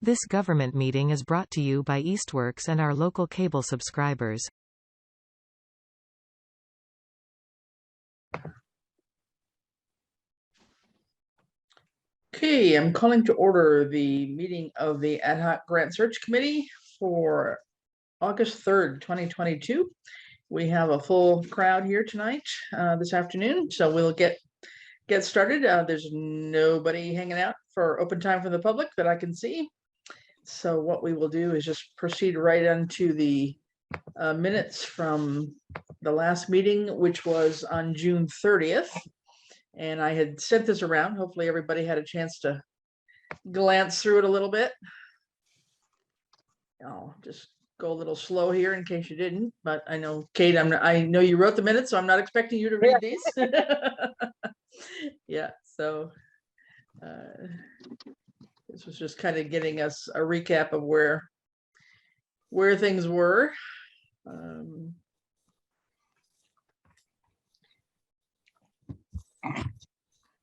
This government meeting is brought to you by Eastworks and our local cable subscribers. Okay, I'm calling to order the meeting of the Ad Hoc Grant Search Committee for August 3rd, 2022. We have a full crowd here tonight, this afternoon, so we'll get started. There's nobody hanging out for open time for the public that I can see. So what we will do is just proceed right onto the minutes from the last meeting, which was on June 30th. And I had sent this around. Hopefully everybody had a chance to glance through it a little bit. I'll just go a little slow here in case you didn't, but I know, Kate, I know you wrote the minutes, so I'm not expecting you to read these. Yeah, so this was just kind of getting us a recap of where things were.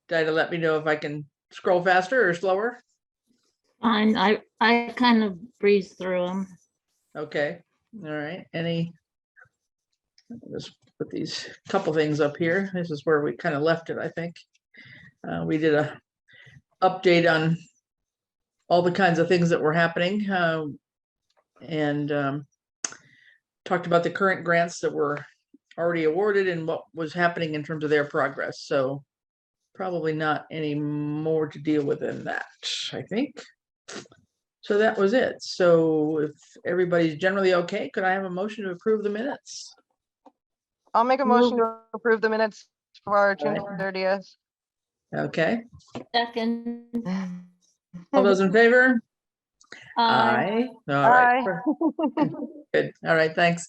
Dinah, let me know if I can scroll faster or slower. Fine. I kind of breezed through them. Okay. All right. Just put these couple things up here. This is where we kind of left it, I think. We did a update on all the kinds of things that were happening, and talked about the current grants that were already awarded and what was happening in terms of their progress. So probably not any more to deal with than that, I think. So that was it. So if everybody's generally okay, could I have a motion to approve the minutes? I'll make a motion to approve the minutes for June 30th. Okay. Second. All those in favor? Aye. All right. Good. All right. Thanks.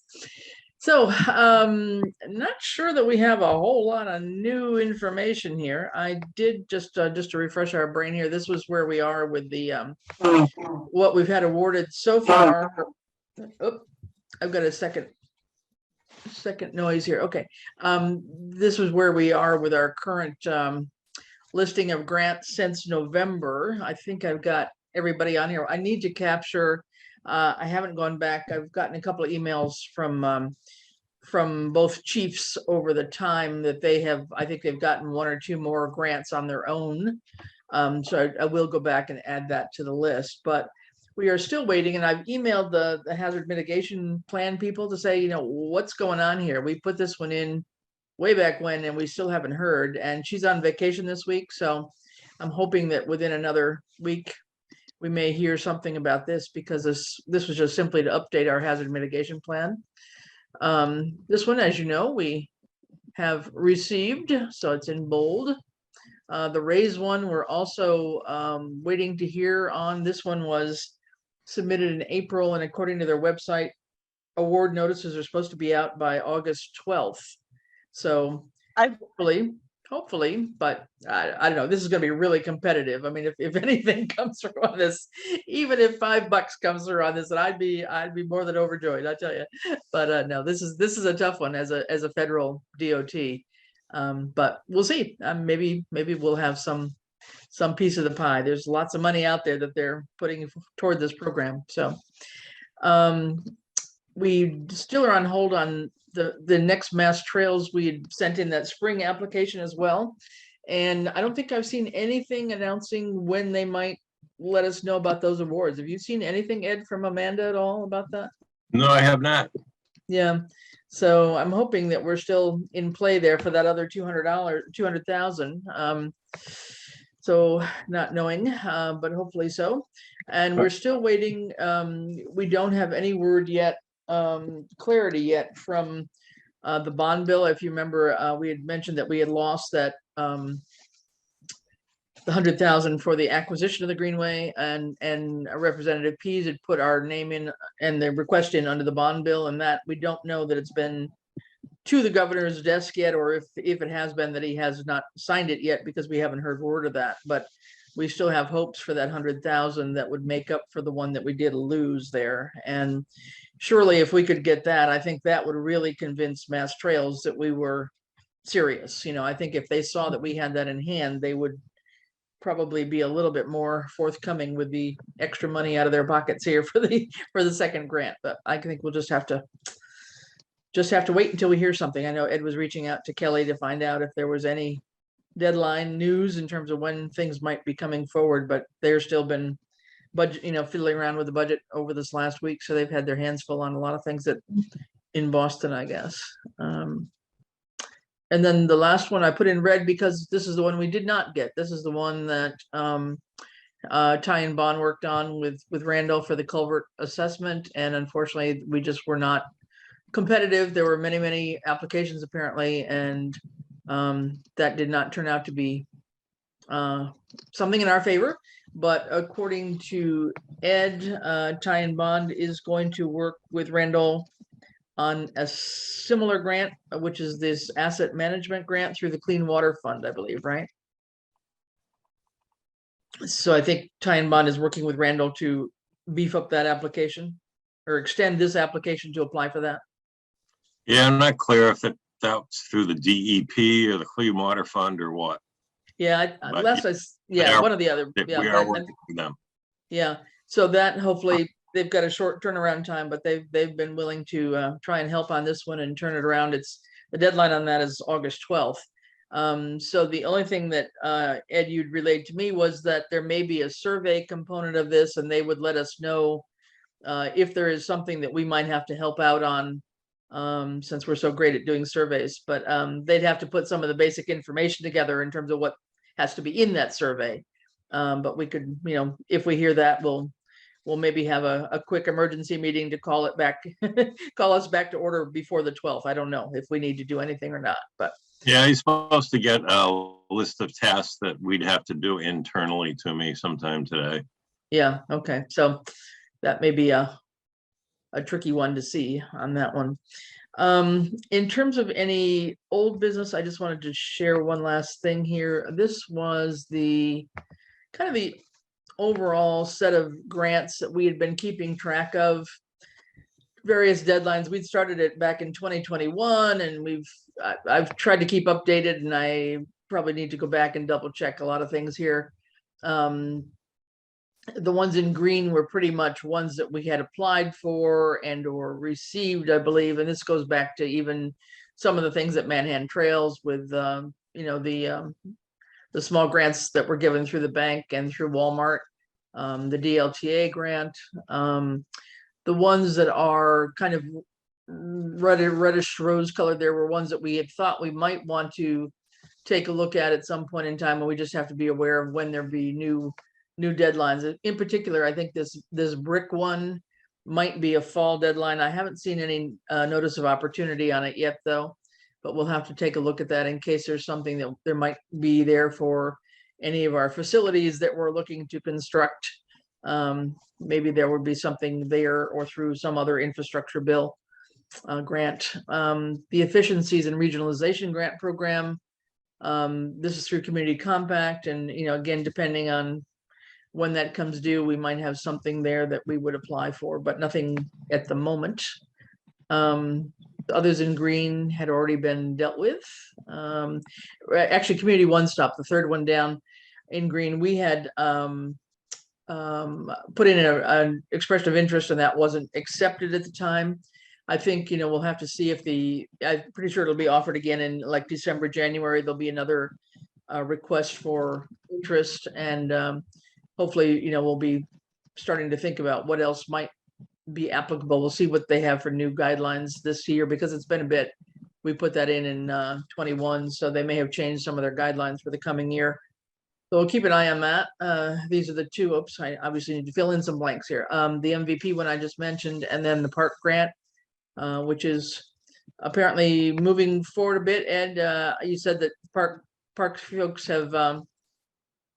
So not sure that we have a whole lot of new information here. I did just to refresh our brain here. This was where we are with the what we've had awarded so far. Oh, I've got a second noise here. Okay. This was where we are with our current listing of grants since November. I think I've got everybody on here. I need to capture. I haven't gone back. I've gotten a couple of emails from both chiefs over the time that they have. I think they've gotten one or two more grants on their own. So I will go back and add that to the list. But we are still waiting, and I've emailed the hazard mitigation plan people to say, you know, what's going on here. We put this one in way back when, and we still haven't heard. And she's on vacation this week, so I'm hoping that within another week we may hear something about this, because this was just simply to update our hazard mitigation plan. This one, as you know, we have received, so it's in bold. The raise one, we're also waiting to hear on. This one was submitted in April, and according to their website, award notices are supposed to be out by August 12th. So hopefully, but I don't know. This is going to be really competitive. I mean, if anything comes through on this, even if $5 comes through on this, then I'd be more than overjoyed, I tell you. But no, this is a tough one as a federal DOT. But we'll see. Maybe we'll have some piece of the pie. There's lots of money out there that they're putting toward this program. So we still are on hold on the next mass trails. We had sent in that spring application as well, and I don't think I've seen anything announcing when they might let us know about those awards. Have you seen anything, Ed, from Amanda at all about that? No, I have not. Yeah, so I'm hoping that we're still in play there for that other $200,000. So not knowing, but hopefully so. And we're still waiting. We don't have any word yet, clarity yet from the bond bill. If you remember, we had mentioned that we had lost that the $100,000 for the acquisition of the Greenway, and Representative Pease had put our name in and the request in under the bond bill, and that we don't know that it's been to the governor's desk yet, or if it has been, that he has not signed it yet, because we haven't heard word of that. But we still have hopes for that $100,000 that would make up for the one that we did lose there. And surely if we could get that, I think that would really convince Mass Trails that we were serious. You know, I think if they saw that we had that in hand, they would probably be a little bit more forthcoming with the extra money out of their pockets here for the second grant. But I think we'll just have to wait until we hear something. I know Ed was reaching out to Kelly to find out if there was any deadline news in terms of when things might be coming forward, but they're still been budget, fiddling around with the budget over this last week. So they've had their hands full on a lot of things in Boston, I guess. And then the last one I put in red because this is the one we did not get. This is the one that Ty and Bond worked on with Randall for the culvert assessment. And unfortunately, we just were not competitive. There were many applications apparently, and that did not turn out to be something in our favor. But according to Ed, Ty and Bond is going to work with Randall on a similar grant, which is this asset management grant through the Clean Water Fund, I believe, right? So I think Ty and Bond is working with Randall to beef up that application or extend this application to apply for that. Yeah, I'm not clear if that's through the DEP or the Clean Water Fund or what. Yeah, one or the other. Yeah, we are working with them. Yeah, so that hopefully they've got a short turnaround time, but they've been willing to try and help on this one and turn it around. The deadline on that is August 12th. So the only thing that Ed, you'd relayed to me was that there may be a survey component of this, and they would let us know if there is something that we might have to help out on, since we're so great at doing surveys. But they'd have to put some of the basic information together in terms of what has to be in that survey. But we could, if we hear that, we'll maybe have a quick emergency meeting to call us back to order before the 12th. I don't know if we need to do anything or not, but. Yeah, he's supposed to get a list of tasks that we'd have to do internally to me sometime today. Yeah, okay. So that may be a tricky one to see on that one. In terms of any old business, I just wanted to share one last thing here. This was the kind of the overall set of grants that we had been keeping track of, various deadlines. We'd started it back in 2021, and I've tried to keep updated, and I probably need to go back and double check a lot of things here. The ones in green were pretty much ones that we had applied for and or received, I believe, and this goes back to even some of the things at Manhattan Trails with the small grants that were given through the bank and through Walmart, the DLTA grant. The ones that are kind of reddish rose colored, there were ones that we had thought we might want to take a look at some point in time, and we just have to be aware of when there be new deadlines. In particular, I think this brick one might be a fall deadline. I haven't seen any notice of opportunity on it yet, though, but we'll have to take a look at that in case there's something that there might be there for any of our facilities that we're looking to construct. Maybe there would be something there or through some other infrastructure bill grant. The Efficiencies and Regionalization Grant Program, this is through Community Compact, and again, depending on when that comes due, we might have something there that we would apply for, but nothing at the moment. The others in green had already been dealt with. Actually, Community One Stop, the third one down in green, we had put in an expression of interest, and that wasn't accepted at the time. I think, we'll have to see if I'm pretty sure it'll be offered again in like December, January. There'll be another request for interest, and hopefully, we'll be starting to think about what else might be applicable. We'll see what they have for new guidelines this year, because it's been a bit. We put that in 21, so they may have changed some of their guidelines for the coming year. So we'll keep an eye on that. These are the two. Oops, I obviously need to fill in some blanks here. The MVP one I just mentioned, and then the park grant, which is apparently moving forward a bit. Ed, you said that park folks have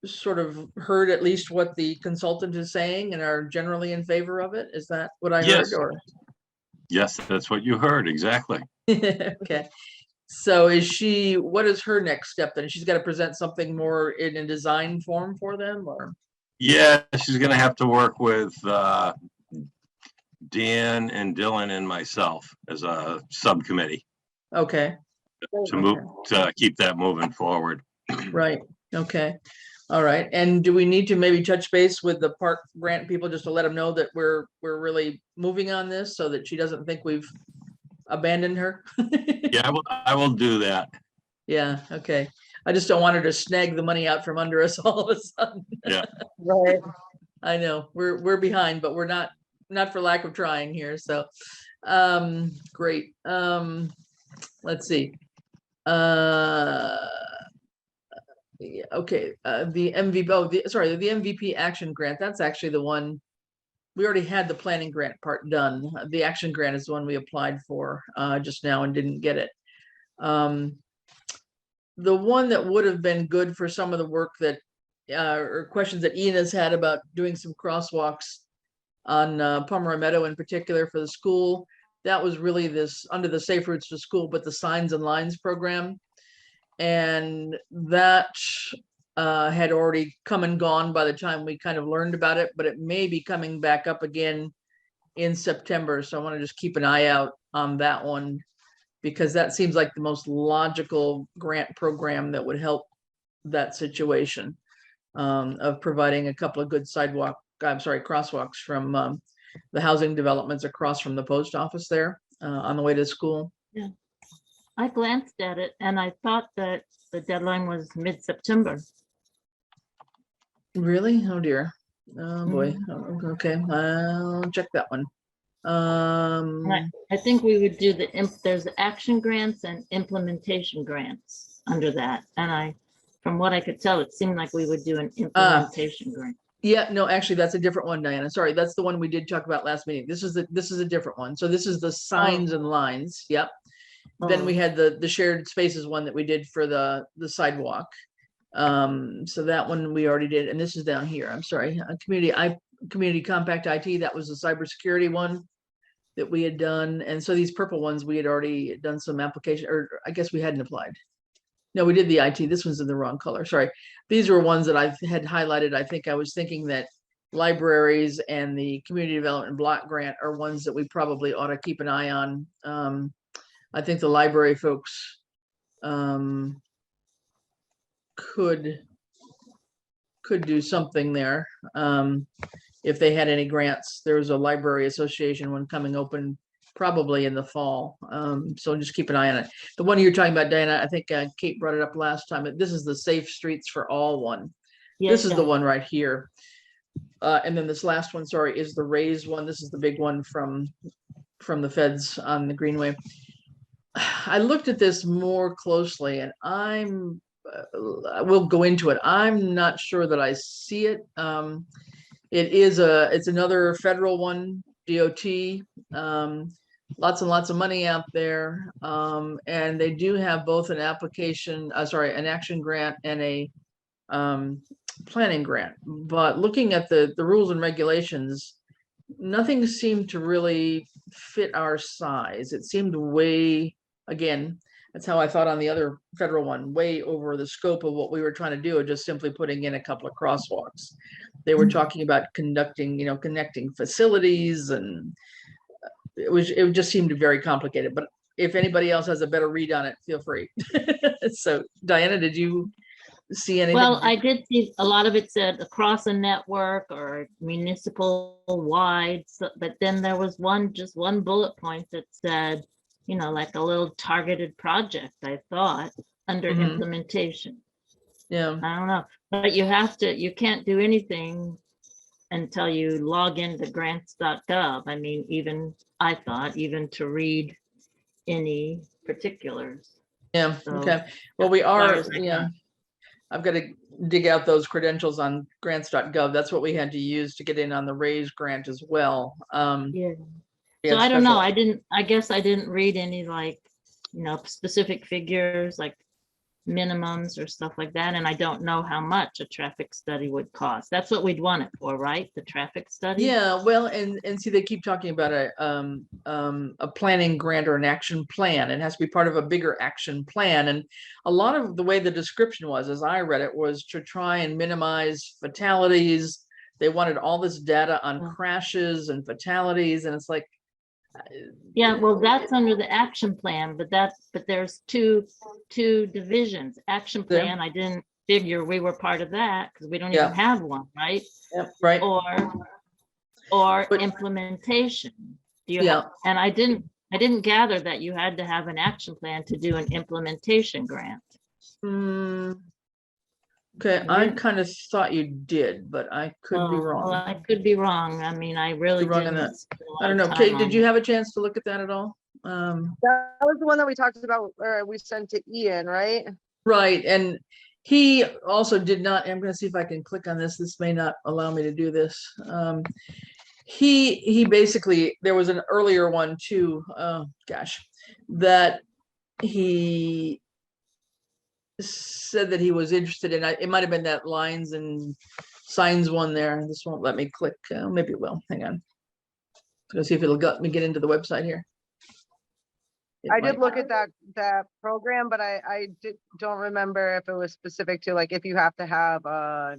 sort of heard at least what the consultant is saying and are generally in favor of it. Is that what I heard? Or Yes, that's what you heard, exactly. Okay. So what is her next step then? She's got to present something more in a design form for them, or? Yeah, she's going to have to work with Dan and Dylan and myself as a subcommittee. Okay. To keep that moving forward. Right. Okay. All right, and do we need to maybe touch base with the park grant people just to let them know that we're really moving on this so that she doesn't think we've abandoned her? Yeah, I will do that. Yeah, okay. I just don't want her to snag the money out from under us all of a sudden. Yeah. Right. I know we're behind, but we're not for lack of trying here. So, great. Let's see. Yeah, okay. The MVP. Oh, sorry. The MVP action grant. That's actually the one we already had the planning grant part done. The action grant is the one we applied for just now and didn't get it. The one that would have been good for some of the work that or questions that Ian has had about doing some crosswalks on Pomeroy Meadow in particular for the school. That was really this under the Safe Routes to School, but the Signs and Lines program. And that had already come and gone by the time we kind of learned about it, but it may be coming back up again in September. So I want to just keep an eye out on that one, because that seems like the most logical grant program that would help that situation of providing a couple of good crosswalks from the housing developments across from the post office there on the way to school. Yeah, I glanced at it and I thought that the deadline was mid-September. Really? Oh dear. Oh boy. Oh, okay, I'll check that one. And I think we would do there's the action grants and implementation grants under that. And from what I could tell, it seemed like we would do an implementation grant. Yeah, no, actually, that's a different one, Diana. Sorry, that's the one we did talk about last meeting. This is a different one. So this is the Signs and Lines. Yep. Then we had the shared spaces one that we did for the sidewalk. So that one we already did, and this is down here. I'm sorry, community compact IT. That was the cybersecurity one that we had done, and so these purple ones we had already done some application, or I guess we hadn't applied. No, we did the IT. This one's in the wrong color. Sorry. These were ones that I had highlighted. I think I was thinking that libraries and the community development block grant are ones that we probably ought to keep an eye on. I think the library folks could do something there if they had any grants. There was a library association one coming open probably in the fall. So just keep an eye on it. The one you're talking about, Diana, I think Kate brought it up last time. This is the Safe Streets for All one. Yes, this is the one right here. And then this last one, sorry, is the Raise one. This is the big one from the feds on the Greenway. I looked at this more closely, and I will go into it. I'm not sure that I see it. It's another federal one, DOT. Lots and lots of money out there, and they do have both an application, an action grant and a planning grant. But looking at the rules and regulations, nothing seemed to really fit our size. It seemed way, again, that's how I thought on the other federal one, way over the scope of what we were trying to do, just simply putting in a couple of crosswalks. They were talking about connecting facilities, and it just seemed very complicated. But if anybody else has a better read on it, feel free. So Diana, did you see anything? Well, I did see a lot of it said across a network or municipal wide, but then there was just one bullet point that said, like a little targeted project, I thought, under implementation. Yeah. I don't know, but you can't do anything until you log into grants.gov. I mean, even to read any particulars. Yeah. So, okay. Well, we are, yeah. I've got to dig out those credentials on grants.gov. That's what we had to use to get in on the Raise grant as well. Yeah. So I don't know. I guess I didn't read any specific figures like minimums or stuff like that. And I don't know how much a traffic study would cost. That's what we'd want it for, right? The traffic study. Yeah, well, and see, they keep talking about a planning grant or an action plan. It has to be part of a bigger action plan. And a lot of the way the description was, as I read it, was to try and minimize fatalities. They wanted all this data on crashes and fatalities. And it's like, yeah, well, that's under the action plan, but there's two divisions. Action plan, I figure we were part of that because we don't Yeah. even have one, right? Yep, right. Or But- implementation. Do you Yeah. and I didn't gather that you had to have an action plan to do an implementation grant. Okay, I didn't. kind of thought you did, but I could be Well, wrong. I could be wrong. I mean, I really You're wrong on didn't. that. spend a lot I don't of know. time Kate, did on you it. have a chance to look at that at all? That was the one that we talked about, or we sent to Ian, right? Right, and he also did not, I'm gonna see if I can click on this. This may not allow me to do this. He basically, there was an earlier one too, gosh, that he said that he was interested in. It might have been that lines and signs one there. This won't let me click. Maybe it will. Hang on. Let's see if it'll let me get into the website here. It I did might. look at that program, but I don't remember if it was specific to, like, if you have to have a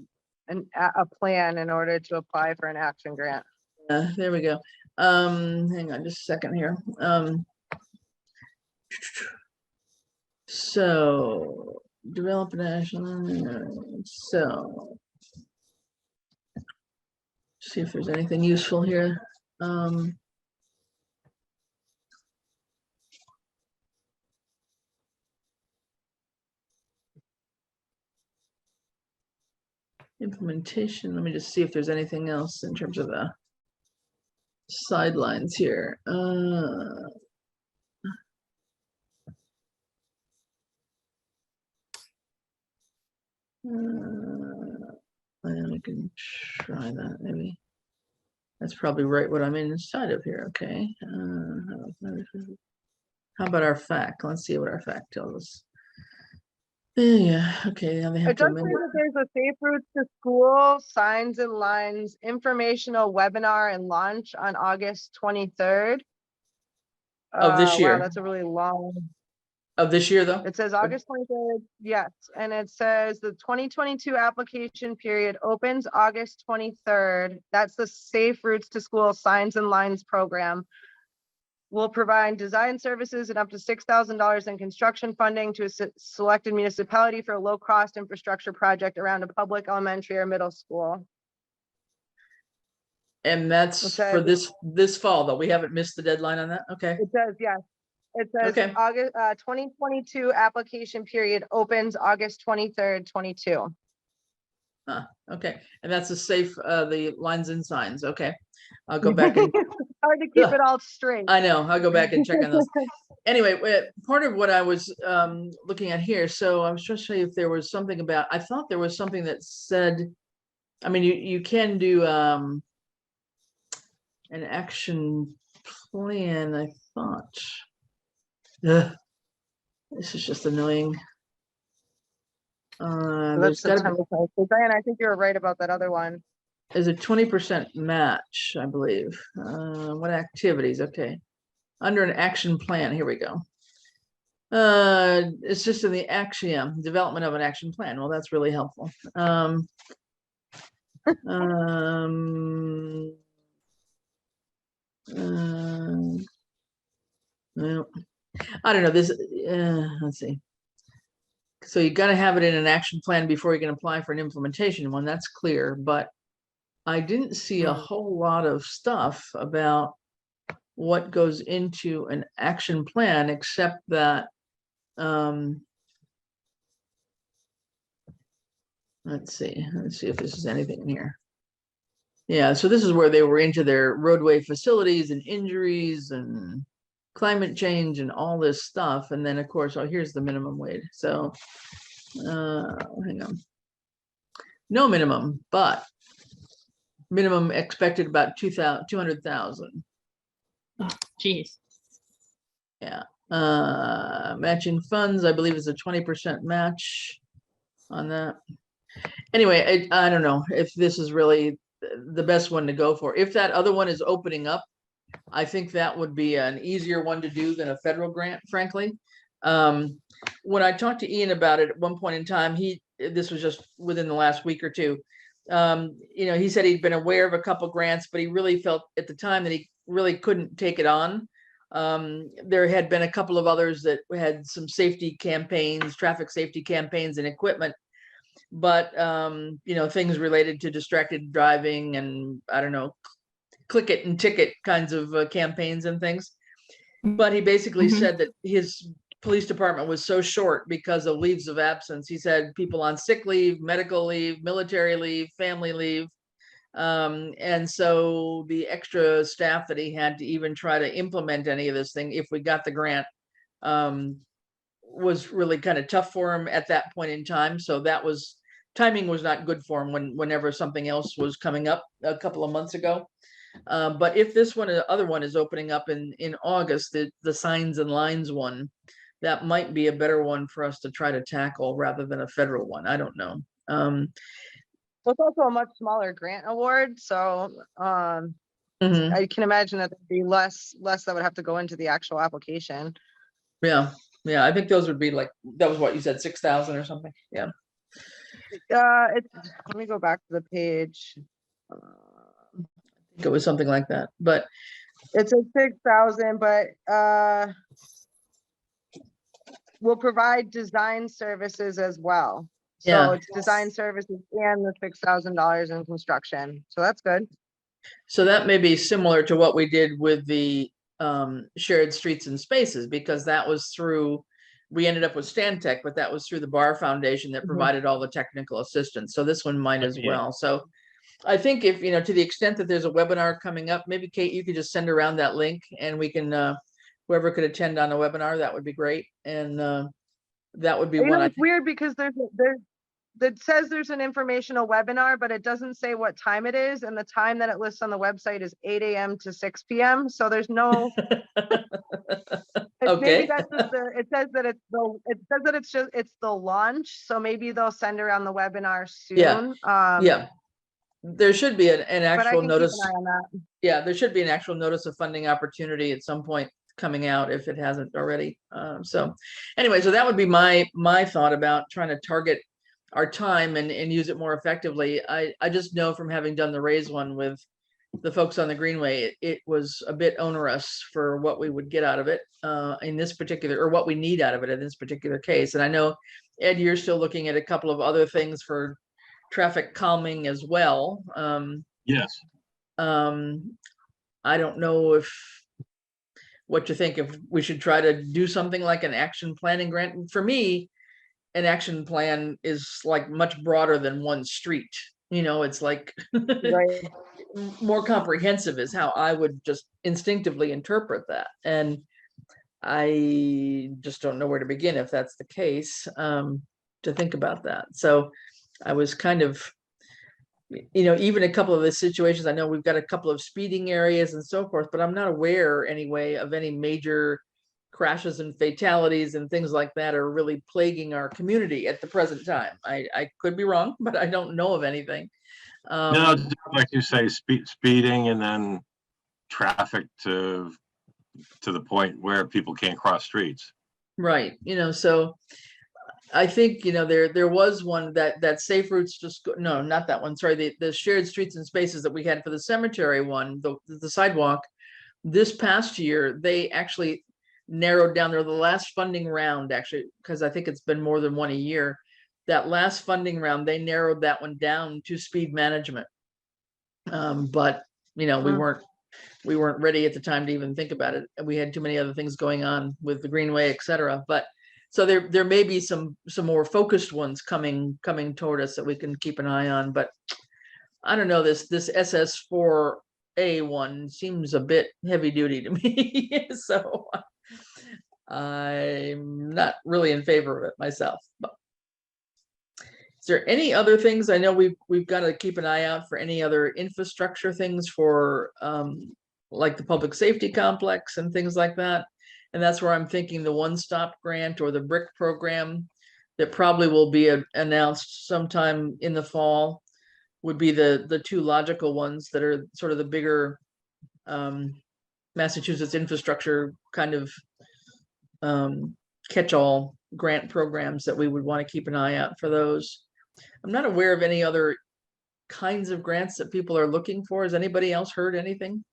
plan in order to apply for an action grant. There we go. Hang on just a second here. So develop a national, so see if there's anything useful here. Implementation, let me just see if there's anything else in terms of the sidelines here. I can try that maybe. That's probably right what I'm inside of here. Okay. How about our FAQ? Let's see what our FAQ tells us. Yeah. Okay. Now they have It to does say amend it. that there's a Safe Routes to School Signs and Lines informational webinar and launch on August 23rd. Of this year. Wow, that's a really long. Of this year, though. It says August 23rd, yes, and it says the 2022 application period opens August 23rd. That's the Safe Routes to School Signs and Lines program. Will provide design services and up to $6,000 in construction funding to a selected municipality for a low-cost infrastructure project around a public elementary or middle school. And that's Okay. for this fall, though. We haven't missed the deadline on that. Okay. It says, yes. It says Okay. August 2022 application period opens August 23rd, 22. Okay. And that's the safe, the lines and signs. Okay. I'll go back and Hard to keep it all straight. I know, I'll go back and check on those. Anyway, part of what I was looking at here, so I was trying to show you if there was something about, I thought there was something that said, I mean, you can do an action plan, I thought. Ugh, this is just annoying. So There's that's gotta be, September 1st. So Diane, I think you were right about that other one. there's a 20% match, I believe. What activities? Okay. Under an action plan, here we go. It's just in the action, development of an action plan. Well, that's really helpful. Well, I don't know this. Let's see. So you got to have it in an action plan before you can apply for an implementation one. That's clear, but I didn't see a whole lot of stuff about what goes into an action plan, except that let's see if this is anything in here. Yeah, so this is where they were into their roadway facilities and injuries and climate change and all this stuff. And then of course, oh, here's the minimum wage. So hang on. No minimum, but minimum expected about 200,000. Oh, geez. Yeah. Matching funds, I believe is a 20% match on that. Anyway, I don't know if this is really the best one to go for. If that other one is opening up, I think that would be an easier one to do than a federal grant, frankly. When I talked to Ian about it at one point in time, this was just within the last week or two. He said he'd been aware of a couple grants, but he really felt at the time that he really couldn't take it on. There had been a couple of others that had some safety campaigns, traffic safety campaigns and equipment. but you know, things related to distracted driving and I don't know, click it and ticket kinds of campaigns and things. But he basically said that his police department was so short because of leaves of absence. He said people on sick leave, medical leave, military leave, family leave. And so the extra staff that he had to even try to implement any of this thing, if we got the grant, was really kind of tough for him at that point in time. So that was, timing was not good for him whenever something else was coming up a couple of months ago. But if this one, the other one is opening up in August, the signs and lines one, that might be a better one for us to try to tackle rather than a federal one. I don't know. It's also a much smaller grant award, so Mhm. I can imagine that there'd be less that would have to go into the actual application. Yeah, yeah, I think those would be like, that was what you said, 6,000 or something. Yeah. Let me go back to the page. I think it was something like that, but It's a 6,000, but we'll provide design services as well. So Yeah. it's design services and the $6,000 in construction. So that's good. so that may be similar to what we did with the shared streets and spaces, because that was through, we ended up with Stantec, but that was through the Bar Foundation that Mhm. provided all the technical assistance. So this one might as Yeah. well. So I think if, you know, to the extent that there's a webinar coming up, maybe Kate, you could just send around that link and we can, whoever could attend on a webinar, that would be great. And that would be You one know, I it's weird because it says there's an informational webinar, but it doesn't say what time it is. And the time that it lists on the website is 8 a.m. to 6 p.m. So there's no, maybe Okay. that's just it says that it's the launch. So maybe they'll send around the webinar soon. Yeah. Yeah. There should be an But I actual can notice. keep an eye on that. Yeah, there should be an actual notice of funding opportunity at some point coming out if it hasn't already. So anyway, so that would be my thought about trying to target our time and use it more effectively. I just know from having done the raise one with the folks on the Greenway, it was a bit onerous for what we would get out of it in this particular, or what we need out of it in this particular case. And I know, Ed, you're still looking at a couple of other things for traffic calming as well. Yes. I don't know what you think, if we should try to do something like an action planning grant. For me, an action plan is like much broader than one street. You know, it's like Right. more comprehensive is how I would just instinctively interpret that. And I just don't know where to begin if that's the case, to think about that. So I was kind of, you know, even a couple of the situations, I know we've got a couple of speeding areas and so forth, but I'm not aware anyway of any major crashes and fatalities and things like that are really plaguing our community at the present time. I could be wrong, but I don't know of anything. No, like you say, speeding and then traffic to the point where people can't cross streets. Right. You know, so I think, you know, there was one that safe routes no, not that one. Sorry, the shared streets and spaces that we had for the cemetery one, the sidewalk. This past year, they actually narrowed down there, the last funding round, actually, because I think it's been more than one a year. That last funding round, they narrowed that one down to speed management. But you know, we weren't ready at the time to even think about it. We had too many other things going on with the Greenway, et cetera. But so there may be some more focused ones coming toward us that we can keep an eye on. But I don't know, this SS4A one seems a bit heavy duty to me. So I'm not really in favor of it myself. But is there any other things? I know we've got to keep an eye out for any other infrastructure things for like the public safety complex and things like that. And that's where I'm thinking the one-stop grant or the BRIC program that probably will be announced sometime in the fall would be the two logical ones that are sort of the bigger Massachusetts infrastructure kind of catch-all grant programs that we would want to keep an eye out for those. I'm not aware of any other kinds of grants that people are looking for. Has anybody else heard anything?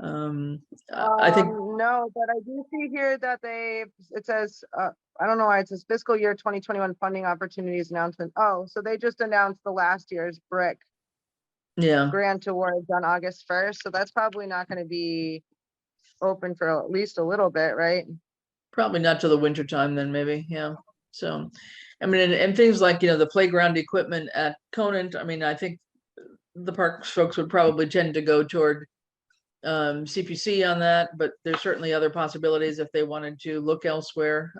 I think, No, but I do see here that it says, I don't know why it says fiscal year 2021 funding opportunities announcement. Oh, so they just announced the last year's BRIC yeah, grant awards on August 1st. So that's probably not going to be open for at least a little bit, right? probably not till the winter time then maybe, yeah. So, I mean, and things like, the playground equipment at Conant, I mean, I think the parks folks would probably tend to go toward CPC on that, but there's certainly other possibilities if they wanted to look elsewhere.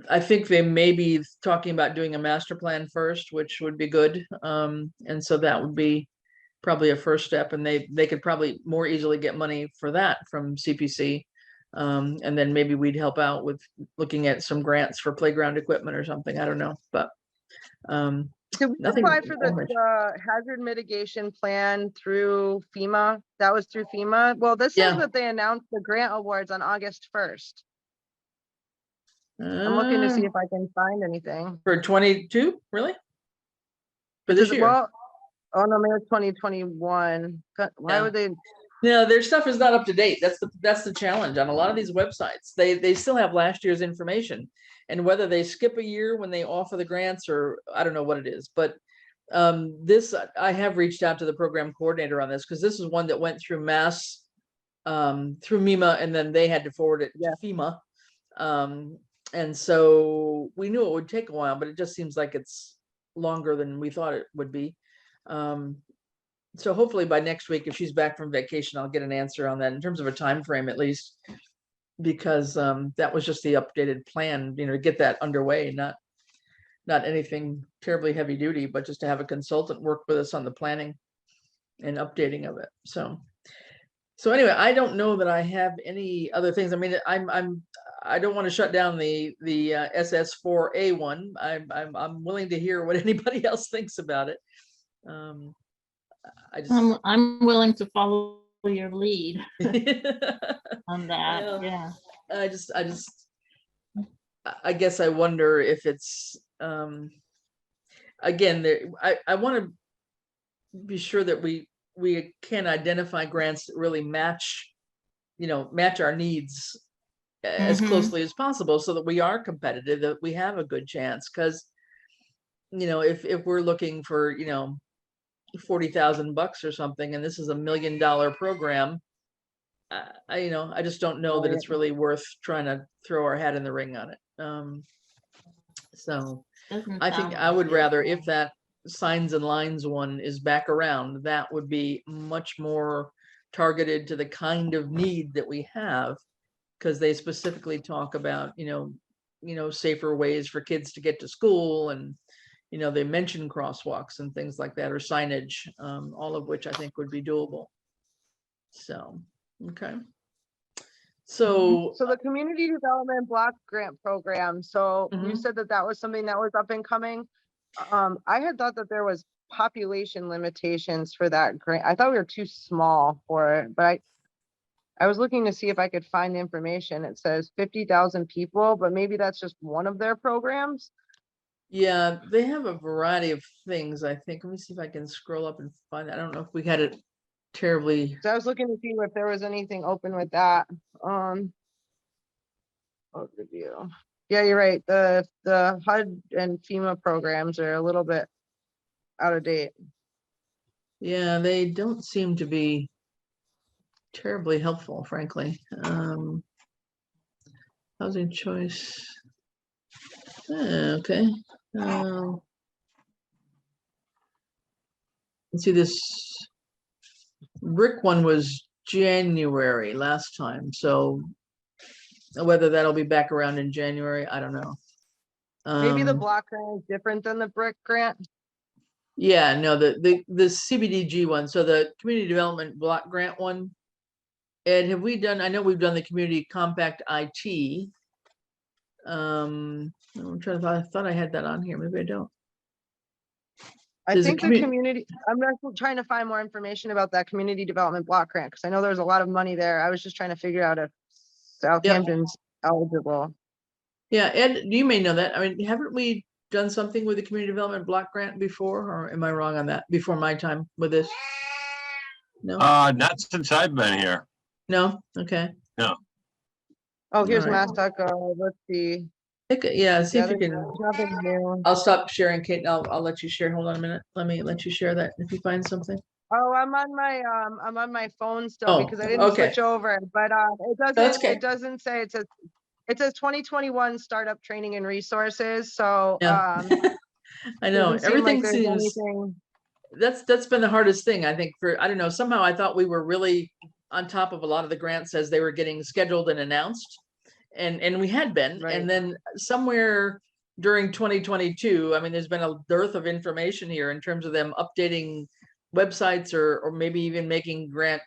I think they may be talking about doing a master plan first, which would be good. And so that would be probably a first step, and they could probably more easily get money for that from CPC. And then maybe we'd help out with looking at some grants for playground equipment or something. I don't know, but Did we nothing. apply for the hazard mitigation plan through FEMA? That was through FEMA. Well, this says Yeah. that they announced the grant awards on August 1st. I'm looking to see if I can find anything. For 22, really? For this year? Well, oh no, maybe it's 2021. Why Yeah. would they? No, their stuff is not up to date. That's the challenge on a lot of these websites. They still have last year's information, and whether they skip a year when they offer the grants, or I don't know what it is. But this, I have reached out to the program coordinator on this, because this is one that went through Mass, through MEMA, and then they had to forward it to FEMA. And so we knew it would take a while, but it just seems like it's longer than we thought it would be. So hopefully by next week, if she's back from vacation, I'll get an answer on that in terms of a time frame at least, because that was just the updated plan, to get that underway, not anything terribly heavy duty, but just to have a consultant work with us on the planning and updating of it. So anyway, I don't know that I have any other things. I mean, I don't want to shut down the SS4A one. I'm willing to hear what anybody else thinks about it. I'm willing to follow your lead on that. Yeah. I guess I wonder if it's again, I want to be sure that we can identify grants that really match our needs as closely as possible, so that we are competitive, that we have a good chance. Because if we're looking for $40,000 or something, and this is $1 million program, I just don't know that it's really worth trying to throw our hat in the ring on it. So I think I would rather, if that signs and lines one is back around, that would be much more targeted to the kind of need that we have, because they specifically talk about safer ways for kids to get to school, and they mention crosswalks and things like that, or signage, all of which I think would be doable. So, okay. So the community development block grant program. So you said that was something that was up and coming. I had thought that there was population limitations for that grant. I thought we were too small for it, but I was looking to see if I could find information. It says 50,000 people, but maybe that's just one of their programs. Yeah, they have a variety of things, I think. Let me see if I can scroll up and find it. I don't know if we had it terribly. So I was looking to see if there was anything open with that. Overview. Yeah, you're right. The HUD and FEMA programs are a little bit out of date. Yeah, they don't seem to be terribly helpful, frankly. Housing choice. Okay. Let's see, this brick one was January last time, so whether that'll be back around in January, I don't know. Maybe the block grant is different than the brick grant. Yeah, no, the CBDG one, so the community development block grant one. Ed, have we done? I know we've done the community compact IT. I'm trying to. I thought I had that on here. Maybe I don't. I think the community. I'm trying to find more information about that community development block grant, because I know there's a lot of money there. I was just trying to figure out if Southampton's eligible. Yeah, Ed, you may know that. I mean, haven't we done something with the community development block grant before, or am I wrong on that? Before my time with this? No, Not since I've been here. no, okay. Oh, here's Alright. Mass.gov. Let's see. Yeah, see if Yeah, you there's can. nothing new. I'll stop sharing, Kate, and I'll let you share. Hold on a minute. Let me let you share that if you find something. Oh, I'm on my phone still Oh, because I didn't okay. switch over, but That's okay. it doesn't say, it says 2021 startup training and resources. So Yeah. I know doesn't seem like everything there's seems, anything. that's been the hardest thing, I think, for, I don't know, somehow I thought we were really on top of a lot of the grants as they were getting scheduled and announced. And we had been, Right. and then somewhere during 2022, I mean, there's been a dearth of information here in terms of them updating websites or maybe even making grant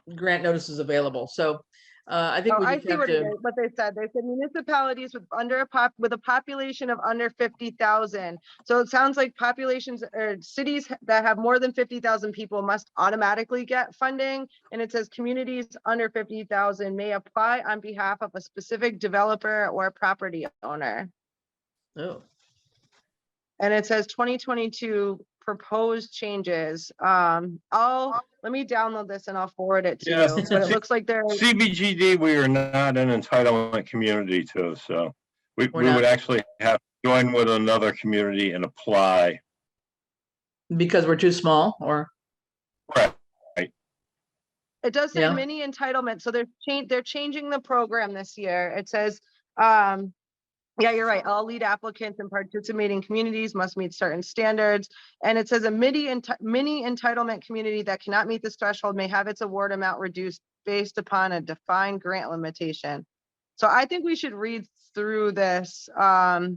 notices available. So I think Oh, we I just see have what to. what they said. They said municipalities with a population of under 50,000. So it sounds like populations or cities that have more than 50,000 people must automatically get funding. And it says communities under 50,000 may apply on behalf of a specific developer or property owner. Oh, And it says 2022 proposed changes. Let me download this and I'll forward it to Yes. you. But it looks like they're CBGD, we are not an entitlement community to, so we We're not. would actually have to join with another community and apply. because we're too small, or Right. It does say Yeah. mini entitlement, so they're changing the program this year. It says, yeah, you're right. All lead applicants and participating communities must meet certain standards. And it says a mini entitlement community that cannot meet this threshold may have its award amount reduced based upon a defined grant limitation. So I think we should read through this to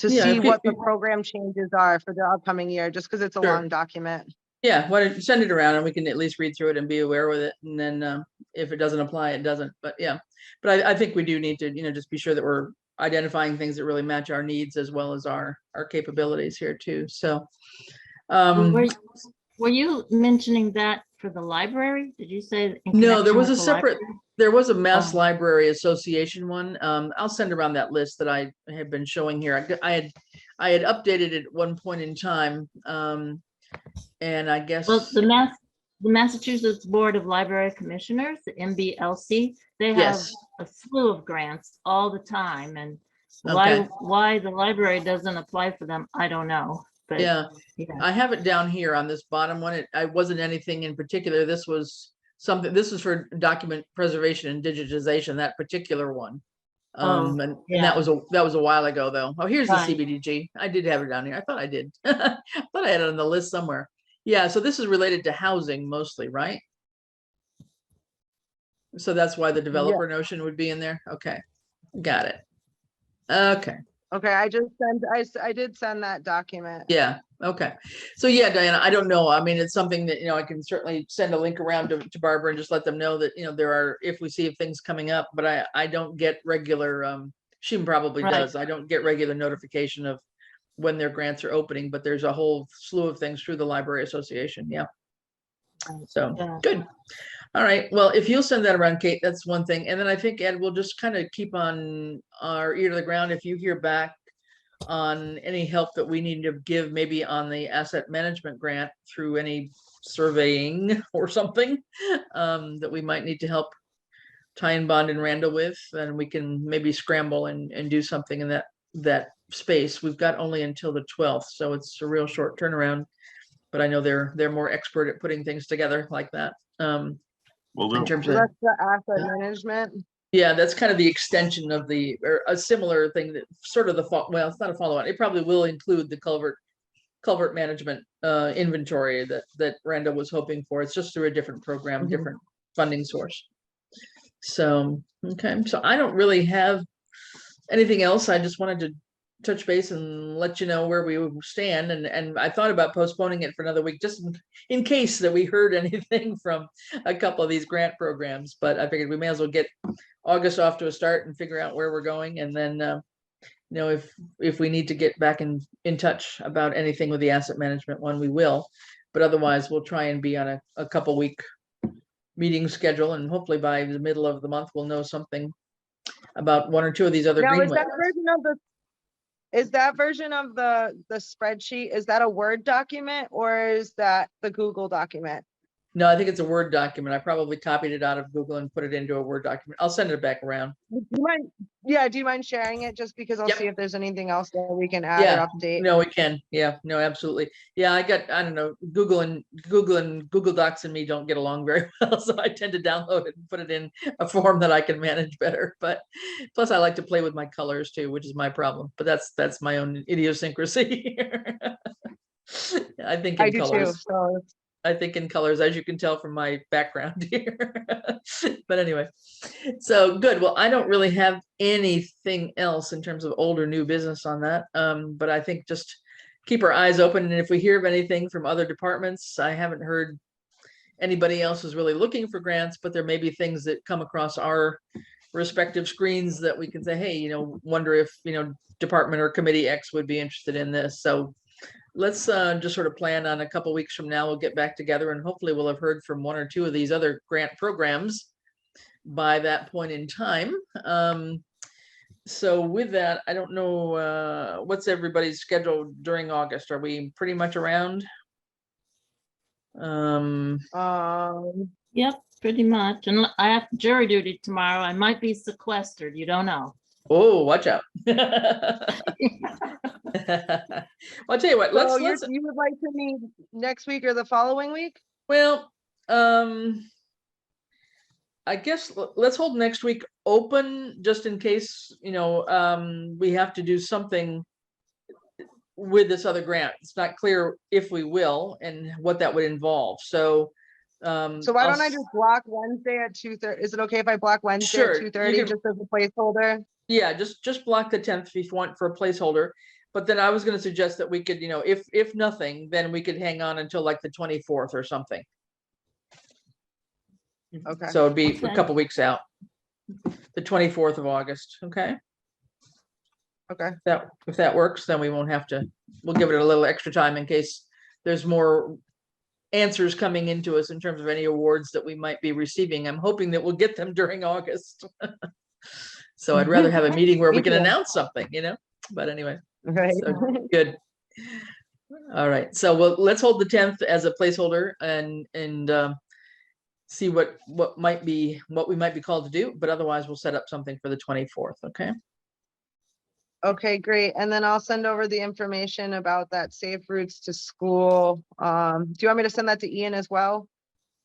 Yeah, see if what you- the program changes are for the upcoming year, just because it's a Sure. long document. Yeah, why don't you send it around and we can at least read through it and be aware with it. And then if it doesn't apply, it doesn't. But yeah, but I think we do need to, just be sure that we're identifying things that really match our needs as well as our capabilities here too. So Were you mentioning that for the library? Did you say? in no, there connection was a with the separate, library? there was a Mass Oh. Library Association one. I'll send around that list that I have been showing here. I had updated it at one point in time. And I guess. Well, the Massachusetts Board of Library Commissioners, the MBLC, they have Yes. a slew of grants all the time, and Okay. why the library doesn't apply for them, I don't know. But Yeah, yeah. I have it down here on this bottom one. I wasn't anything in particular. This was something, this was for document preservation and digitization, that particular one. And that was a while ago though. Oh, here's the Right. CBDG. I did have it down here. I thought I did. I thought I had it on the list somewhere. Yeah, so this is related to housing mostly, right? So that's why the developer notion would be in there. Okay, got it. Okay. Okay, I did send that document. Yeah, okay. So yeah, Diana, I don't know. I mean, it's something that, I can certainly send a link around to Barbara and just let them know that, there are, if we see things coming up, but I don't get regular, she probably Right. does. I don't get regular notification of when their grants are opening, but there's a whole slew of things through the Library Association. Yeah. So Yeah. good. All right. Well, if you'll send that around, Kate, that's one thing. And then I think, Ed, we'll just kind of keep on our ear to the ground. If you hear back on any help that we need to give, maybe on the asset management grant through any surveying or something that we might need to help Ty and Bond and Randall with, then we can maybe scramble and do something in that space. We've got only until the 12th, so it's a real short turnaround. But I know they're more expert at putting things together like that. In terms So of, that's the asset management. yeah, that's kind of the extension of or a similar thing that sort of well, it's not a follow-on. It probably will include the culvert management inventory that Randall was hoping for. It's just through a different program, different funding source. So, okay. So I don't really have anything else. I just wanted to touch base and let you know where we stand. And I thought about postponing it for another week, just in case that we heard anything from a couple of these grant programs. But I figured we may as well get August off to a start and figure out where we're going. And then, if we need to get back in touch about anything with the asset management one, we will. But otherwise, we'll try and be on a couple week meeting schedule. And hopefully by the middle of the month, we'll know something about one or two of these other Now, is greenways. that version of the Is that version of the spreadsheet, is that a Word document or is that the Google document? No, I think it's a Word document. I probably copied it out of Google and put it into a Word document. I'll send it back around. Do you mind, yeah, do you mind sharing it just because I'll Yep. see if there's anything else that we can add Yeah, or update? no, we can. Yeah, no, absolutely. Yeah, I don't know, Google Docs and me don't get along very well, so I tend to download it and put it in a form that I can manage better. But plus I like to play with my colors too, which is my problem, but that's my own idiosyncrasy. I think I in do too, colors. so I think in colors, as you can tell from my background here. But anyway, so good. Well, I don't really have anything else in terms of old or new business on that. But I think just keep our eyes open. And if we hear of anything from other departments, I haven't heard anybody else is really looking for grants, but there may be things that come across our respective screens that we can say, hey, wonder if, department or committee X would be interested in this. So let's just sort of plan on a couple weeks from now, we'll get back together and hopefully we'll have heard from one or two of these other grant programs by that point in time. So with that, I don't know, what's everybody's schedule during August? Are we pretty much around? Yep, pretty much. And I have jury duty tomorrow. I might be sequestered. You don't know. Oh, watch out. Well, I'll tell you what, so let's you would like to meet next week or the following week? well, I guess let's hold next week open just in case, we have to do something with this other grant. It's not clear if we will and what that would involve. So So why don't I just block Wednesday at 2:30? Is it okay if I block Wednesday Sure, at you 2:30 can- just as a placeholder? yeah, just block the 10th if you want for a placeholder. But then I was going to suggest that we could, if nothing, then we could hang on until like the 24th or something. Okay. So it'd be a Okay. couple weeks out. The 24th of August, okay? Okay. If that works, then we won't have to, we'll give it a little extra time in case there's more answers coming into us in terms of any awards that we might be receiving. I'm hoping that we'll get them during August. So I'd rather have a meeting where we Me can too. announce something, but anyway, Right. so good. All right, so let's hold the 10th as a placeholder and see what we might be called to do, but otherwise we'll set up something for the 24th, okay? Okay, great. And then I'll send over the information about that Safe Routes to School. Do you want me to send that to Ian as well?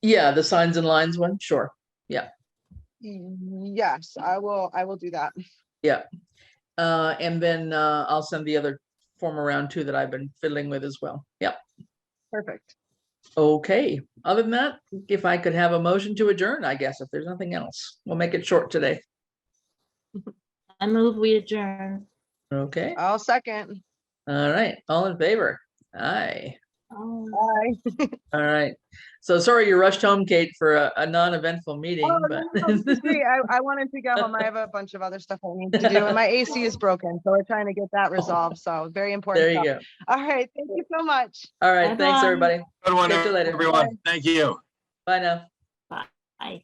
Yeah, the signs and lines one, sure. Yes, I will do that. Yeah. And then I'll send the other form around too that I've been fiddling with as well. Yep. Perfect. Okay. Other than that, if I could have a motion to adjourn, I guess, if there's nothing else, we'll make it short today. I move we adjourn. Okay. I'll second. All right. All in favor? Aye. Oh. Bye. All right. So sorry you rushed home, Kate, for a non-eventful meeting, Oh, but no, it's great. I wanted to go home. I have a bunch of other stuff I need to do, and my AC is broken, so we're trying to get that resolved. So very important there you stuff. go. All right, thank you so much. All right. Thanks, Bye-bye. everybody. Good one, Catch you later. everyone. Thank you. Bye now. Bye.